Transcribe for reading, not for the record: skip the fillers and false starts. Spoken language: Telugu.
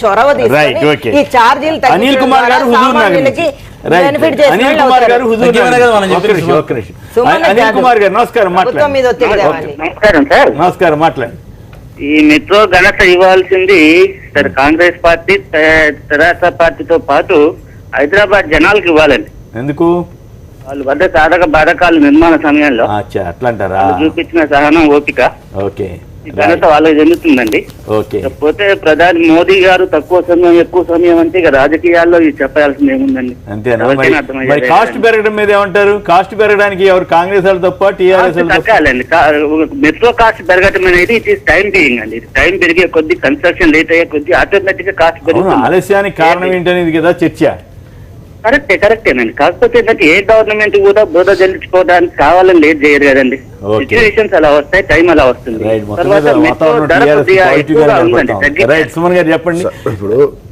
చొరవ తీసుకొని ఈ ఛార్జీలు అనిల్ కుమార్ గారు అనిల్ కుమార్ గారు నమస్కారం నమస్కారం మాట్లాడండి. ఈ మెట్రో ఘనత ఇవ్వాల్సింది కాంగ్రెస్ పార్టీ తెరాస పార్టీతో పాటు హైదరాబాద్ జనాలకు ఇవ్వాలండి. ఎందుకు? వాళ్ళు పడ్డ సాధక బాధకాల నిర్మాణ సమయంలో అట్లా అంటారా? చూపించిన సహనం, ఓపిక, ఓకే, ఘనత వాళ్ళకి చెందుతుందండి. పోతే ప్రధాని మోదీ గారు తక్కువ సమయం ఎక్కువ సమయం అంటే ఇక రాజకీయాల్లో చెప్పాల్సింది ఏముందండి? అంతేనా? మరి కాస్ట్ పెరగడం మీద ఏమంటారు? కాస్ట్ పెరగడానికి ఎవరు కాంగ్రెస్ వాళ్ళు తప్ప టీఆర్ఎస్ తగ్గాలండి. మెట్రో కాస్ట్ పెరగడం అనేది ఇట్ ఈస్ టైం బీయింగ్ అండి. టైం పెరిగే కొద్ది, కన్స్ట్రక్షన్ లేట్ అయ్యే కొద్ది ఆటోమేటిక్ గా కాస్ట్ పెరుగుతుంది. ఆలస్యానికి కారణం ఏంటనేది కదా చర్చ. కరెక్టేనండి. కాకపోతే ఏంటంటే ఏ గవర్నమెంట్ కూడా బోధ చెల్లించుకోవడానికి కావాలని లేట్ చేయరు కదండి. సిచ్యువేషన్స్ అలా వస్తాయి, టైం అలా వస్తుంది. చెప్పండి.